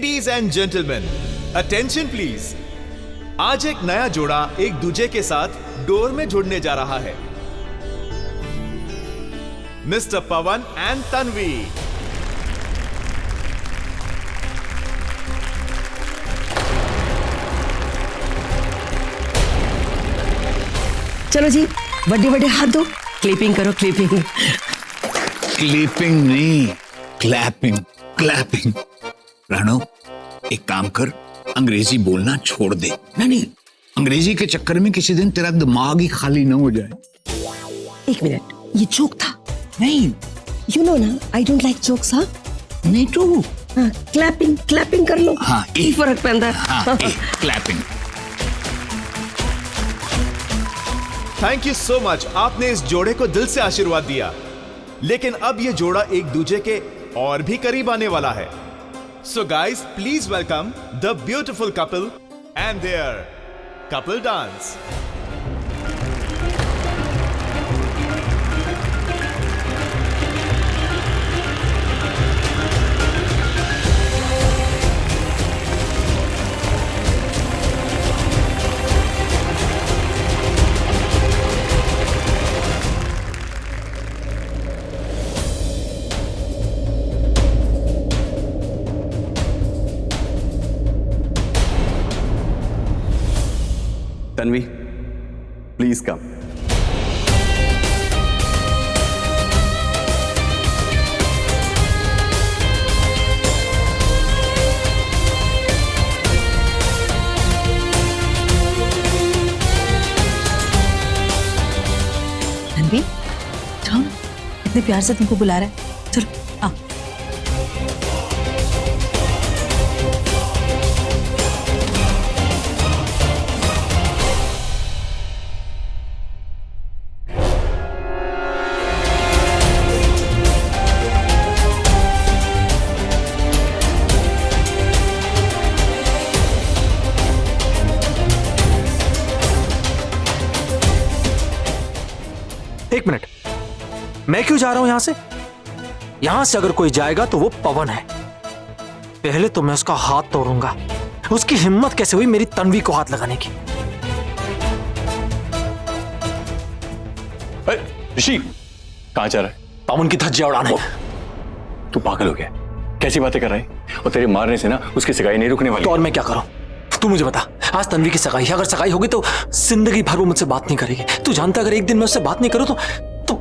Ladies and gentleman, attention please. आज एक नया जोड़ा एक दूजे के साथ डोर में जुड़ने जा रहा है। Mister Pawan and Tanvi. चलो जी, बड़े बड़े हाथ दो, क्लिपिंग करो, क्लिपिंग। क्लिपिंग नहीं, क्लैपिंग, क्लैपिंग। रानो, एक काम कर, अंग्रेजी बोलना छोड़ दे। नहीं, अंग्रेजी के चक्कर में किसी दिन तेरा दिमाग ही खाली ना हो जाए। एक मिनट, ये जोक था? नहीं, यू नो ना, आई डोंट लाइक जोक्स। हाँ, मी टू। हाँ, क्लैपिंग, क्लैपिंग कर लो। हाँ, ये फर्क पैंदा। हाँ, clapping. Thank you so much, आपने इस जोड़े को दिल से आशीर्वाद दिया। लेकिन अब ये जोड़ा एक दूजे के और भी करीब आने वाला है। So guys, please welcome the beautiful couple and their couple dance. Tanvi, please come. Tanvi, जाओ ना, इतने प्यार से तुमको बुला रहा है। चलो, आओ। एक मिनट, मैं क्यों जा रहा हूं यहां से? यहां से अगर कोई जाएगा तो वो पवन है। पहले तो मैं उसका हाथ तोड़ूंगा। उसकी हिम्मत कैसे हुई मेरी तन्वी को हाथ लगाने की? ऋषि, कहां जा रहा है? पवन की धज्जियां उड़ाने। तू पागल हो गया? कैसी बातें कर रहा है? और तेरे मारने से ना उसकी सगाई नहीं रुकने वाली। तो और मैं क्या करूं? तू मुझे बता, आज तन्वी की सगाई है, अगर सगाई होगी तो जिंदगी भर वो मुझसे बात नहीं करेगी। तू जानता अगर एक दिन मैं उससे बात नहीं करूं तो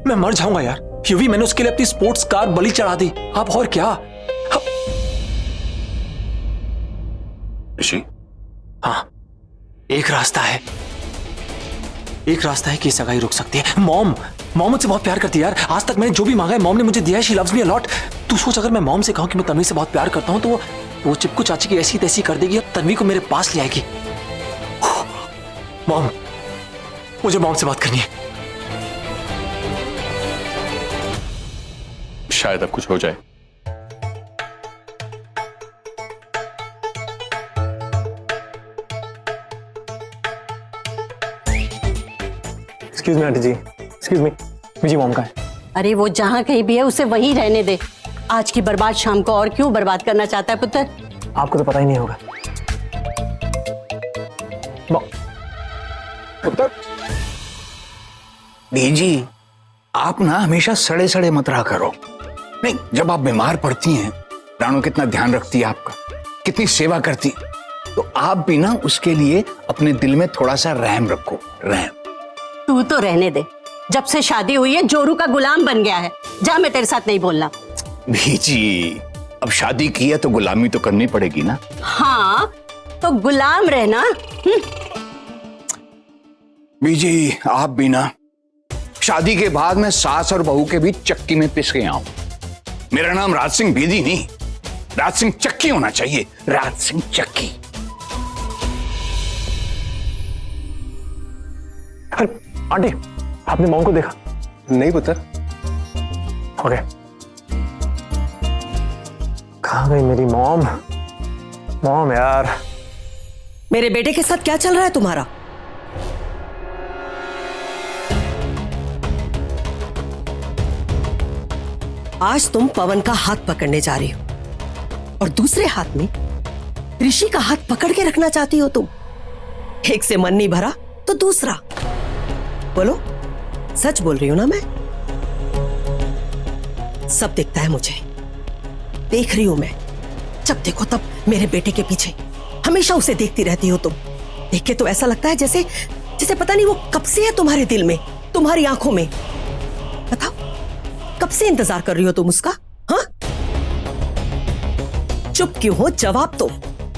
मैं मर जाऊंगा यार। यूं भी मैंने उसके लिए अपनी स्पोर्ट्स कार बलि चढ़ा दी। अब और क्या? ऋषि, हाँ, एक रास्ता है। एक रास्ता है कि सगाई रुक सकती है। मॉम मुझसे बहुत प्यार करती है यार। आज तक मैंने जो भी मांगा है मॉम ने मुझे दिया है। She loves me a lot. तू सोच, अगर मैं मॉम से कहूं कि मैं तन्वी से बहुत प्यार करता हूं तो वो चिपकू चाची की ऐसी तैसी कर देगी और तन्वी को मेरे पास ले आएगी। मॉम, मुझे मॉम से बात करनी है। शायद अब कुछ हो जाए। एक्सक्यूज मी आंटी जी, एक्सक्यूज मी, मुझे मॉम का है। अरे वो जहाँ कहीं भी है उसे वहीं रहने दे। आज की बर्बाद शाम को और क्यों बर्बाद करना चाहता है पुत्र? आपको तो पता ही नहीं होगा। पुत्र, बीजी, आप ना हमेशा सड़े सड़े मत रहा करो। नहीं, जब आप बीमार पड़ती हैं, रानो कितना ध्यान रखती है आपका, कितनी सेवा करती, तो आप भी ना उसके लिए अपने दिल में थोड़ा सा रहम रखो। रहम। तू तो रहने दे। जब से शादी हुई है जोरू का गुलाम बन गया है। जा, मैं तेरे साथ नहीं बोलना। बीजी, अब शादी की है तो गुलामी तो करनी पड़ेगी ना। हाँ, तो गुलाम रहना। बीजी, आप भी ना, शादी के बाद मैं सास और बहू के बीच चक्की में पिस गया हूं। मेरा नाम राज सिंह बेदी नहीं, राज सिंह चक्की होना चाहिए। राज सिंह चक्की। आंटी, आपने मॉम को देखा? नहीं पुत्र। ओके, कहाँ गई मेरी मॉम? मॉम यार, मेरे बेटे के साथ क्या चल रहा है तुम्हारा? आज तुम पवन का हाथ पकड़ने जा रही हो। और दूसरे हाथ में ऋषि का हाथ पकड़ के रखना चाहती हो तुम। एक से मन नहीं भरा तो दूसरा। बोलो, सच बोल रही हूं ना मैं? सब दिखता है मुझे, देख रही हूं मैं। जब देखो तब मेरे बेटे के पीछे हमेशा उसे देखती रहती हो तुम। देख के तो ऐसा लगता है जैसे जैसे पता नहीं वो कब से है तुम्हारे दिल में, तुम्हारी आंखों में। बताओ, कब से इंतजार कर रही हो तुम उसका? हाँ, चुप क्यों हो? जवाब दो।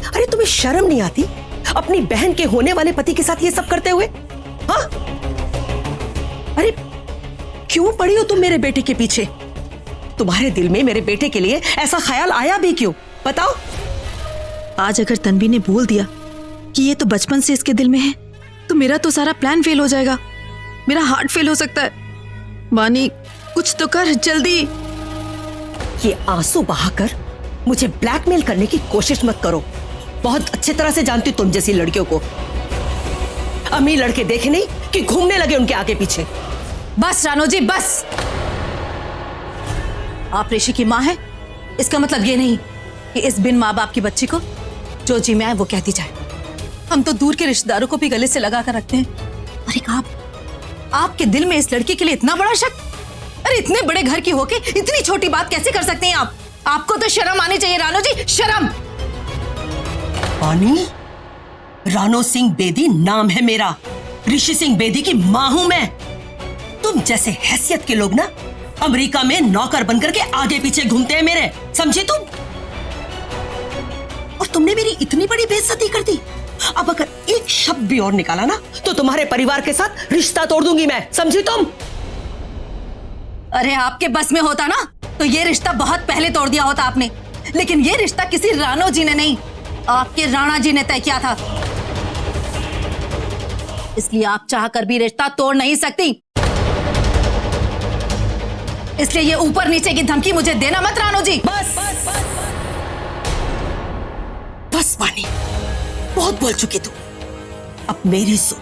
अरे तुम्हें शर्म नहीं आती अपनी बहन के होने वाले पति के साथ ये सब करते हुए? हाँ, अरे क्यों पड़ी हो तुम मेरे बेटे के पीछे? तुम्हारे दिल में मेरे बेटे के लिए ऐसा ख्याल आया भी क्यों? बताओ। आज अगर तन्वी ने बोल दिया कि ये तो बचपन से इसके दिल में है, तो मेरा तो सारा प्लान फेल हो जाएगा। मेरा हार्ट फेल हो सकता है। वानी, कुछ तो कर जल्दी। ये आंसू बहाकर मुझे ब्लैकमेल करने की कोशिश मत करो। बहुत अच्छी तरह से जानती हूं तुम जैसी लड़कियों को। अमीर लड़के देखे नहीं कि घूमने लगे उनके आगे पीछे। बस रानो जी, बस। आप ऋषि की माँ हैं, इसका मतलब ये नहीं कि इस बिन माँ बाप की बच्ची को जो जी में आए वो कहती जाए। हम तो दूर के रिश्तेदारों को भी गले से लगा कर रखते हैं। अरे आपके दिल में इस लड़की के लिए इतना बड़ा शक? अरे इतने बड़े घर की होके इतनी छोटी बात कैसे कर सकते हैं आप? आपको तो शर्म आनी चाहिए रानो जी, शर्म। पानी, रानो सिंह बेदी नाम है मेरा। ऋषि सिंह बेदी की मां हूं मैं। तुम जैसे हैसियत के लोग ना अमेरिका में नौकर बनकर के आगे पीछे घूमते हैं मेरे, समझी तुम? और तुमने मेरी इतनी बड़ी बेइज्जती कर दी। अब अगर एक शब्द भी और निकाला ना तो तुम्हारे परिवार के साथ रिश्ता तोड़ दूंगी मैं, समझी तुम? अरे आपके बस में होता ना तो ये रिश्ता बहुत पहले तोड़ दिया होता आपने। लेकिन ये रिश्ता किसी रानो जी ने नहीं, आपके राणा जी ने तय किया था। इसलिए आप चाहकर भी रिश्ता तोड़ नहीं सकती। इसलिए ये ऊपर नीचे की धमकी मुझे देना मत रानो जी। बस पानी, बहुत बोल चुकी तू। अब मेरी सुन।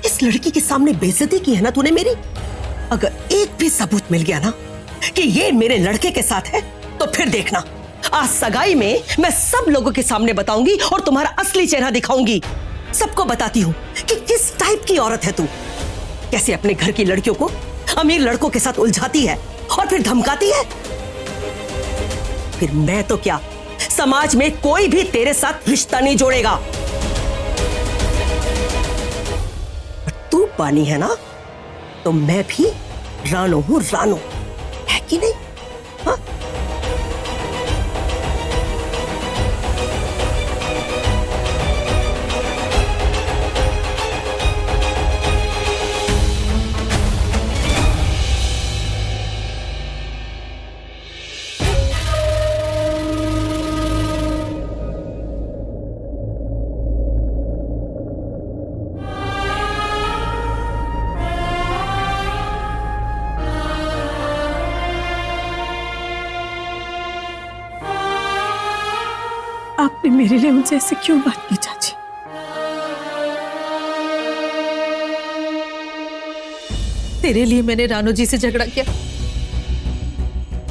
इस लड़की के सामने बेइज्जती की है ना तूने मेरी। अगर एक भी सबूत मिल गया ना कि ये मेरे लड़के के साथ है तो फिर देखना, आज सगाई में मैं सब लोगों के सामने बताऊंगी और तुम्हारा असली चेहरा दिखाऊंगी। सबको बताती हूँ कि किस टाइप की औरत है तू, कैसे अपने घर की लड़कियों को अमीर लड़कों के साथ उलझाती है और फिर धमकाती है। फिर मैं तो क्या, समाज में कोई भी तेरे साथ रिश्ता नहीं जोड़ेगा। तू पानी है ना, तो मैं भी रानो हूं, रानो है कि नहीं? हाँ? आपने मेरे लिए मुझसे ऐसे क्यों बात की चाची? तेरे लिए मैंने रानो जी से झगड़ा किया,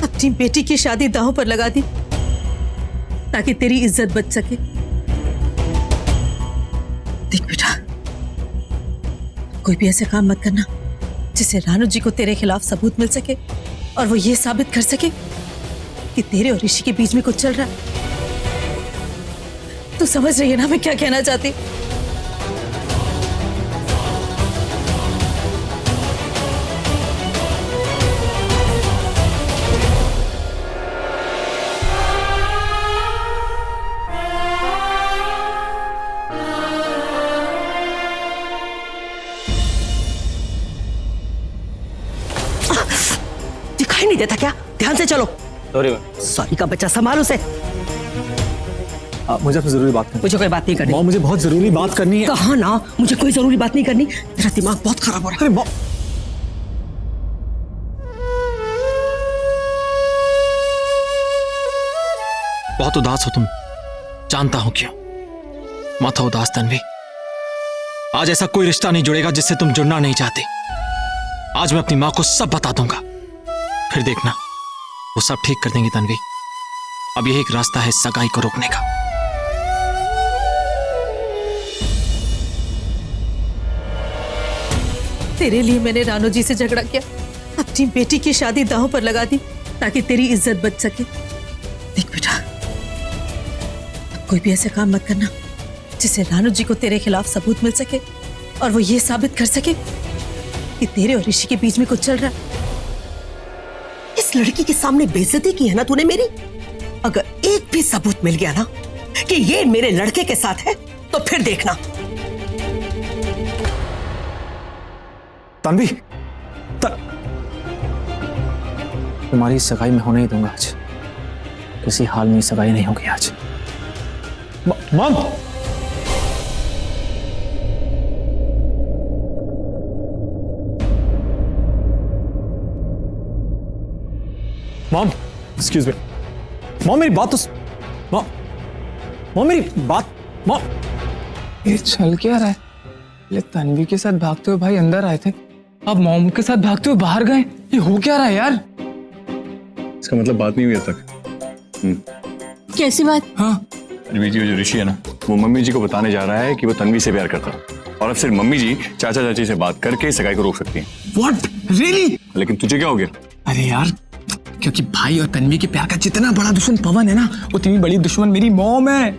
अपनी बेटी की शादी दांव पर लगा दी ताकि तेरी इज्जत बच सके। देख बेटा, कोई भी ऐसा काम मत करना जिससे रानो जी को तेरे खिलाफ सबूत मिल सके और वो ये साबित कर सके कि तेरे और ऋषि के बीच में कुछ चल रहा है। तू समझ रही है ना मैं क्या कहना चाहती? दिखाई नहीं देता क्या? ध्यान से चलो। सॉरी सॉरी का बच्चा, संभाल उसे। मुझे आपसे जरूरी बात करनी। मुझे कोई बात नहीं करनी। मॉम, मुझे बहुत जरूरी बात करनी है। कहा ना मुझे कोई जरूरी बात नहीं करनी। मेरा दिमाग बहुत खराब हो रहा है। अरे मॉम, बहुत उदास हो तुम, जानता हूं क्यों। मत हो उदास तन्वी। आज ऐसा कोई रिश्ता नहीं जुड़ेगा जिससे तुम जुड़ना नहीं चाहते। आज मैं अपनी मां को सब बता दूंगा, फिर देखना वो सब ठीक कर देंगी तन्वी। अब यही एक रास्ता है सगाई को रोकने का। तेरे लिए मैंने रानू जी से झगड़ा किया, अपनी बेटी की शादी दांव पर लगा दी ताकि तेरी इज्जत बच सके। देख बेटा, अब कोई भी ऐसा काम मत करना जिससे रानू जी को तेरे खिलाफ सबूत मिल सके और वो ये साबित कर सके कि तेरे और ऋषि के बीच में कुछ चल रहा है। इस लड़की के सामने बेइज्जती की है ना तूने मेरी। अगर एक भी सबूत मिल गया ना कि ये मेरे लड़के के साथ है तो फिर देखना। तन्वी, तुम्हारी सगाई में होने ही दूंगा आज। किसी हाल में सगाई नहीं होगी आज। Mom, mom, excuse me. Mom मेरी बात तो मॉम मेरी बात। मॉम, ये चल क्या रहा है? ये तन्वी के साथ भागते हुए भाई अंदर आए थे, अब मॉम के साथ भागते हुए बाहर गए। ये हो क्या रहा है यार? इसका मतलब बात नहीं हुई अब तक। कैसी बात? हाँ, तन्वी जी, जो ऋषि है ना, वो मम्मी जी को बताने जा रहा है कि वो तन्वी से प्यार करता है और अब सिर्फ मम्मी जी चाचा चाची से बात करके सगाई को रोक सकती हैं। What really? लेकिन तुझे क्या हो गया? अरे यार, क्योंकि भाई और तन्वी के प्यार का जितना बड़ा दुश्मन पवन है ना, उतनी बड़ी दुश्मन मेरी मॉम है।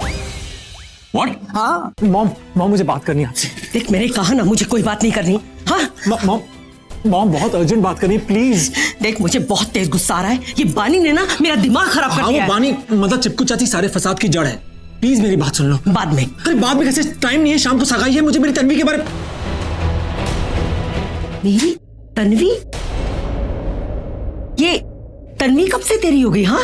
व्हाट? हाँ मॉम मुझे बात करनी है आपसे। देख, मैंने कहा ना मुझे कोई बात नहीं करनी। हाँ मॉम बहुत अर्जेंट बात करनी है, प्लीज। देख, मुझे बहुत तेज गुस्सा आ रहा है। ये बानी ने ना मेरा दिमाग खराब कर दिया है। बानी मतलब चिपकू चाची सारे फसाद की जड़ है। प्लीज मेरी बात सुन लो। बाद में। अरे बाद में कैसे? टाइम नहीं है, शाम को सगाई है। मुझे मेरी तन्वी के बारे में। मेरी तन्वी? ये तन्वी कब से तेरी हो गई? हाँ,